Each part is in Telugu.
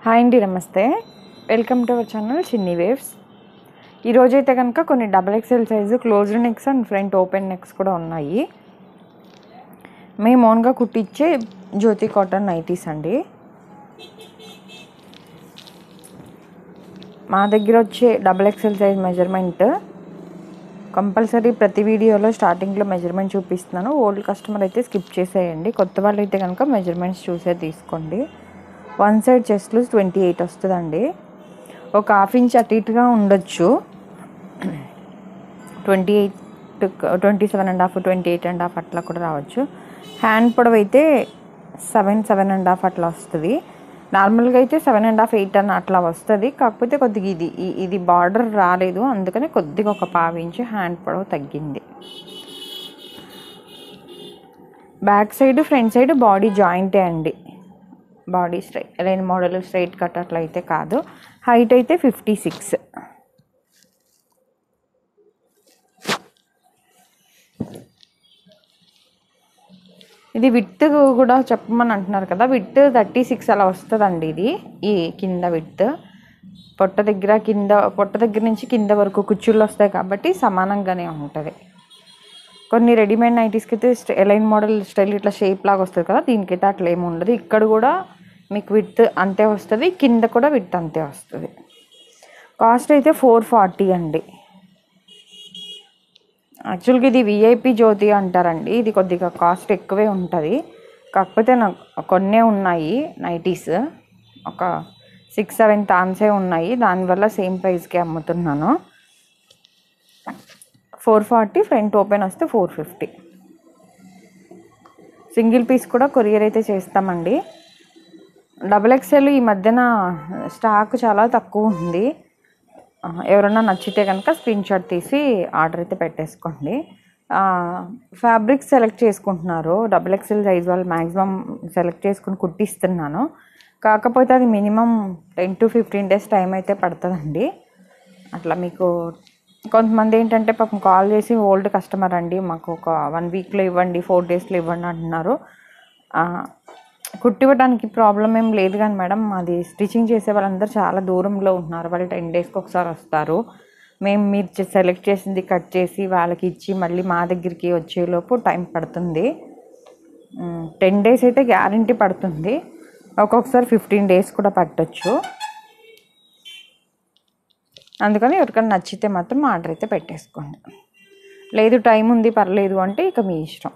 హాయ్ అండి, నమస్తే. Welcome to our channel Chinni waves. ఈరోజైతే కనుక కొన్ని XXL size closed necks and front open necks కూడా ఉన్నాయి. మేము ఓన్గా కుట్టించే జ్యోతి కాటన్ నైటీస్ అండి. మా దగ్గర వచ్చే XXL సైజ్ మెజర్మెంట్ కంపల్సరీ ప్రతి వీడియోలో స్టార్టింగ్లో మెజర్మెంట్ చూపిస్తున్నాను. ఓల్డ్ కస్టమర్ అయితే స్కిప్ చేసేయండి. కొత్త వాళ్ళు అయితే కనుక మెజర్మెంట్స్ చూసే తీసుకోండి. వన్ సైడ్ చెస్ట్ లూజ్ 28 వస్తుందండి. ఒక హాఫ్ ఇంచ్ అటు ఇటుగా ఉండొచ్చు. 28, 27.5, 28.5 అట్లా కూడా రావచ్చు. హ్యాండ్ పొడవు అయితే 7.5 అట్లా వస్తుంది. నార్మల్గా అయితే 7.5, 8 అని అట్లా వస్తుంది. కాకపోతే కొద్దిగా ఇది బార్డర్ రాలేదు, అందుకని కొద్దిగా ఒక 1/2 ఇంచు హ్యాండ్ పొడవు తగ్గింది. Back side front side body జాయింటే అండి. Body straight line model straight cut అట్లా అయితే కాదు. హైట్ అయితే 56. ఇది విడ్త్ కూడా చెప్పమని అంటున్నారు కదా. విడ్త్ 36 అలా వస్తుందండి. ఇది ఈ కింద విడ్త్ పొట్ట దగ్గర నుంచి కింద వరకు కుచ్చుళ్ళు వస్తాయి కాబట్టి సమానంగానే ఉంటుంది. కొన్ని రెడీమేడ్ నైటీస్కి అయితే లైన్ మోడల్ స్టైల్ ఇట్లా షేప్ లాగా వస్తుంది కదా, దీనికైతే అట్లా ఏమి ఉండదు. ఇక్కడ కూడా మీకు విడ్త్ అంతే వస్తుంది, కింద కూడా విడ్త్ అంతే వస్తుంది. కాస్ట్ అయితే 440 అండి. యాక్చువల్గా ఇది విఐపి జ్యోతి అంటారండి. ఇది కొద్దిగా కాస్ట్ ఎక్కువే ఉంటుంది. కాకపోతే నాకు కొన్నే ఉన్నాయి నైటీస్, ఒక 6-7 తాన్సే ఉన్నాయి. దానివల్ల సేమ్ ప్రైస్కే అమ్ముతున్నాను. 440. ఫ్రంట్ ఓపెన్ వస్తే 450. సింగిల్ పీస్ కూడా కొరియర్ అయితే చేస్తామండి. XXL ఈ మధ్యన స్టాక్ చాలా తక్కువ ఉంది. ఎవరన్నా నచ్చితే కనుక స్క్రీన్ షాట్ తీసి ఆర్డర్ అయితే పెట్టేసుకోండి. ఫ్యాబ్రిక్స్ సెలెక్ట్ చేసుకుంటున్నారు. XXL సైజ్ వాళ్ళు మ్యాక్సిమం సెలెక్ట్ చేసుకుని కుట్టిస్తున్నాను. కాకపోతే అది మినిమం 10 to 15 days టైం అయితే పడుతుందండి. అట్లా మీకు కొంతమంది ఏంటంటే పాపం కాల్ చేసి ఓల్డ్ కస్టమర్ అండి, మాకు ఒక 1 weekలో ఇవ్వండి, 4 daysలో ఇవ్వండి అంటున్నారు. కుట్టివ్వడానికి ప్రాబ్లం ఏం లేదు కానీ మేడం, అది స్టిచ్చింగ్ చేసే వాళ్ళందరూ చాలా దూరంలో ఉంటున్నారు. వాళ్ళు 10 daysకి ఒకసారి వస్తారు. మేము మీరు సెలెక్ట్ చేసింది కట్ చేసి వాళ్ళకి ఇచ్చి మళ్ళీ మా దగ్గరికి వచ్చేలోపు టైం పడుతుంది. 10 days అయితే గ్యారంటీ పడుతుంది. ఒక్కొక్కసారి 15 days కూడా పట్టొచ్చు. అందుకని ఎవరికైనా నచ్చితే మాత్రం ఆర్డర్ అయితే పెట్టేసుకోండి. లేదు టైం ఉంది పర్లేదు అంటే ఇక మీ ఇష్టం.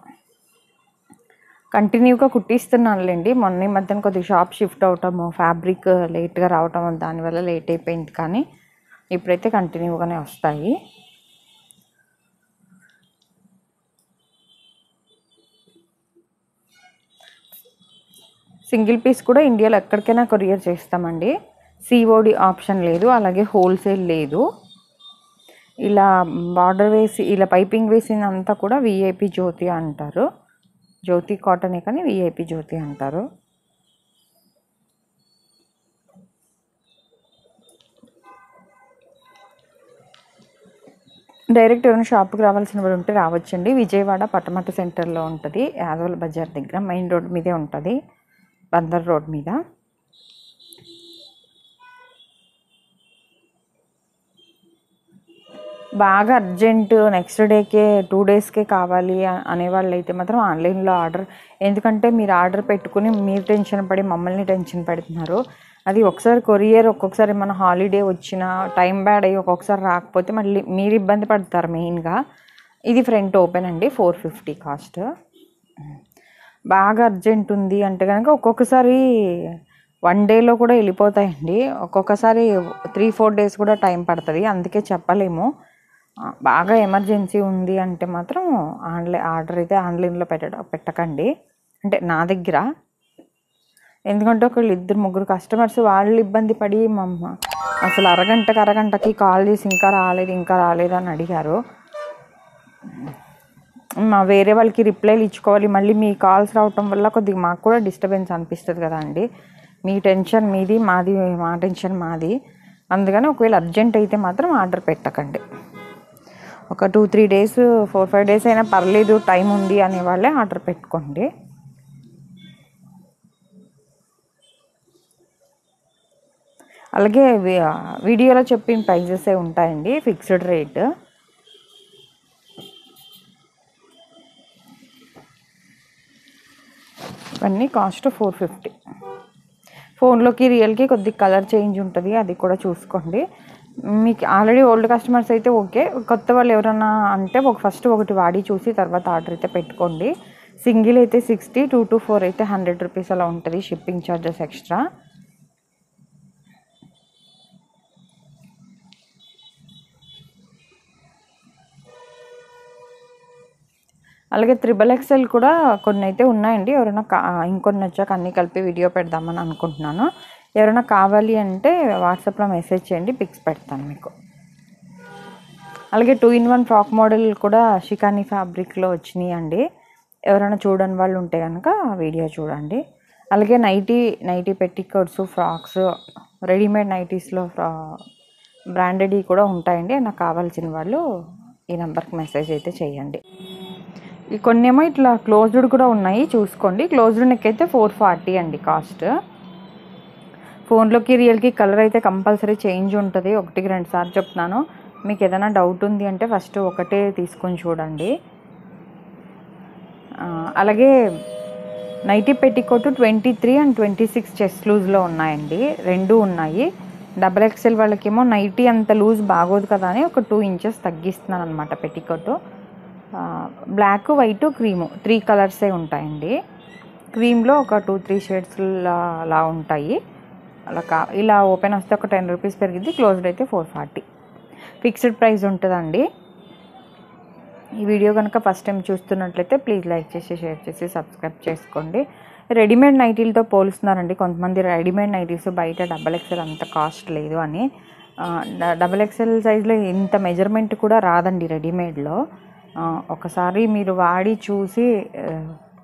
కంటిన్యూగా కుట్టిస్తున్నానులేండి. మొన్న ఈ మధ్యన కొద్దిగా షాప్ షిఫ్ట్ అవటము, ఫ్యాబ్రిక్ లేట్గా రావటం, దానివల్ల లేట్ అయిపోయింది. కానీ ఇప్పుడైతే కంటిన్యూగానే వస్తాయి. సింగిల్ పీస్ కూడా ఇండియాలో ఎక్కడికైనా కొరియర్ చేస్తామండి. COD ఆప్షన్ లేదు, అలాగే హోల్సేల్ లేదు. ఇలా బార్డర్ వేసి ఇలా పైపింగ్ వేసిందంతా కూడా విఐపి జ్యోతి అంటారు. జ్యోతి కాటనే కానీ విఐపి జ్యోతి అంటారు. డైరెక్ట్ ఏమైనా షాప్కి రావాల్సిన వాళ్ళు ఉంటే రావచ్చండి. విజయవాడ పట్టమట సెంటర్లో ఉంటుంది, యాదవల బజార్ దగ్గర, మెయిన్ రోడ్ మీదే ఉంటుంది, బందర్ రోడ్ మీద. బాగా అర్జెంట్ నెక్స్ట్ డేకే 2 daysకే కావాలి అనేవాళ్ళు అయితే మాత్రం ఆన్లైన్లో ఆర్డర్, ఎందుకంటే మీరు ఆర్డర్ పెట్టుకుని మీరు టెన్షన్ పడి మమ్మల్ని టెన్షన్ పెడుతున్నారు. అది ఒకసారి కొరియర్, ఒక్కొక్కసారి మన హాలిడే వచ్చినా టైం బ్యాడ్ అయ్యి ఒక్కొక్కసారి రాకపోతే మళ్ళీ మీరు ఇబ్బంది పడతారు మెయిన్గా. ఇది ఫ్రంట్ ఓపెన్ అండి, 450 కాస్ట్. బాగా అర్జెంట్ ఉంది అంటే కనుక ఒక్కొక్కసారి 1 dayలో కూడా వెళ్ళిపోతాయండి. ఒక్కొక్కసారి 3-4 days కూడా టైం పడుతుంది. అందుకే చెప్పలేము. బాగా ఎమర్జెన్సీ ఉంది అంటే మాత్రం ఆర్డర్ అయితే ఆన్లైన్లో పెట్టకండి, అంటే నా దగ్గర. ఎందుకంటే ఒకళ్ళు 2-3 కస్టమర్స్ వాళ్ళు ఇబ్బంది పడి అసలు అరగంటకి కాల్ చేసి ఇంకా రాలేదు అని అడిగారు. వేరే వాళ్ళకి రిప్లైలు ఇచ్చుకోవాలి, మళ్ళీ మీ కాల్స్ రావటం వల్ల కొద్దిగా మాకు కూడా డిస్టర్బెన్స్ అనిపిస్తుంది కదా అండి. మీ టెన్షన్ మీది, మాది మా టెన్షన్ మాది. అందుకని ఒకవేళ అర్జెంట్ అయితే మాత్రం ఆర్డర్ పెట్టకండి. ఒక 2-3 days, 4-5 days అయినా పర్లేదు, టైం ఉంది అనే వాళ్ళే ఆర్డర్ పెట్టుకోండి. అలాగే వీడియోలో చెప్పిన ప్రైజెసే ఉంటాయండి, ఫిక్స్డ్ రేట్. ఇవన్నీ కాస్ట్ 450. ఫోన్లోకి రియల్కి కొద్దిగా కలర్ చేంజ్ ఉంటుంది, అది కూడా చూసుకోండి. మీకు ఆల్రెడీ ఓల్డ్ కస్టమర్స్ అయితే ఓకే, కొత్త వాళ్ళు ఎవరన్నా అంటే ఫస్ట్ ఒకటి వాడి చూసి తర్వాత ఆర్డర్ అయితే పెట్టుకోండి. సింగిల్ అయితే 60, 2 to 4 అయితే 100 రూపీస్ అలా ఉంటుంది, షిప్పింగ్ ఛార్జెస్ ఎక్స్ట్రా. అలాగే XXL కూడా కొన్ని అయితే ఉన్నాయండి. ఎవరైనా ఇంకొన్ని వచ్చాక అన్నీ కలిపి వీడియో పెడదామని అనుకుంటున్నాను. ఎవరైనా కావాలి అంటే వాట్సాప్లో మెసేజ్ చేయండి, పిక్స్ పెడతాను మీకు. అలాగే 2-in-1 ఫ్రాక్ మోడల్ కూడా షికానీ ఫ్యాబ్రిక్లో వచ్చినాయి అండి. ఎవరైనా చూడని వాళ్ళు ఉంటే కనుక వీడియో చూడండి. అలాగే నైటీ పెట్టికోట్స్, ఫ్రాక్స్, రెడీమేడ్ నైటీస్లో బ్రాండెడ్ కూడా ఉంటాయండి. నాకు కావాల్సిన వాళ్ళు ఈ నెంబర్కి మెసేజ్ అయితే చేయండి. కొన్నేమో ఇట్లా క్లోజ్డ్ కూడా ఉన్నాయి, చూసుకోండి. క్లోజ్డ్ నెక్ అయితే 440 అండి కాస్ట్. ఫోన్లోకి రియల్కి కలర్ అయితే కంపల్సరీ చేంజ్ ఉంటుంది, 1-2 సార్లు చెప్తున్నాను. మీకు ఏదైనా డౌట్ ఉంది అంటే ఫస్ట్ ఒకటే తీసుకొని చూడండి. అలాగే నైటీ పెట్టికోట్ 23 and 26 చెస్ట్ లూజ్లో ఉన్నాయండి, 2 ఉన్నాయి. XXL వాళ్ళకేమో నైటీ అంత లూజ్ బాగోదు కదా అని ఒక 2 inches తగ్గిస్తున్నాను అనమాట పెట్టికోట్. బ్లాక్, వైట్, క్రీము 3 కలర్సే ఉంటాయండి. క్రీమ్లో ఒక 2-3 షేడ్స్ అలా ఉంటాయి. ఇలా ఓపెన్ వస్తే ఒక 10 రూపీస్ పెరిగింది, క్లోజ్డ్ అయితే 440. ఫిక్స్డ్ ప్రైస్ ఉంటుందండి. ఈ వీడియో కనుక ఫస్ట్ టైం చూస్తున్నట్లయితే ప్లీజ్ లైక్ చేసి, షేర్ చేసి, సబ్స్క్రైబ్ చేసుకోండి. రెడీమేడ్ నైటీలతో పోలుస్తున్నారండి కొంతమంది. రెడీమేడ్ నైటీస్ బయట XXL అంత కాస్ట్ లేదు అని. XXL సైజులో ఇంత మెజర్మెంట్ కూడా రాదండి రెడీమేడ్లో. ఒకసారి మీరు వాడి చూసి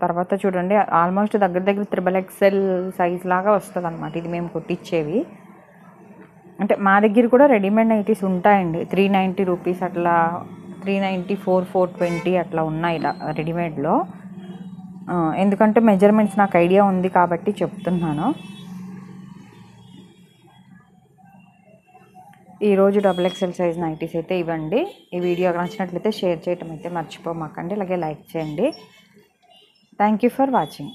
తర్వాత చూడండి, ఆల్మోస్ట్ దగ్గర XXL సైజ్ లాగా వస్తుంది అనమాట ఇది మేము కుట్టించేవి. అంటే మా దగ్గర కూడా రెడీమేడ్ నైటీస్ ఉంటాయండి, 390 రూపీస్ అట్లా, 394, 420 అట్లా ఉన్నాయి రెడీమేడ్లో. ఎందుకంటే మెజర్మెంట్స్ నాకు ఐడియా ఉంది కాబట్టి చెప్తున్నాను. ఈరోజు XXL సైజ్ నైటీస్ అయితే ఇవ్వండి. ఈ వీడియో నచ్చినట్లయితే షేర్ చేయటం అయితే మర్చిపోమాకండి. అలాగే లైక్ చేయండి. Thank you for watching.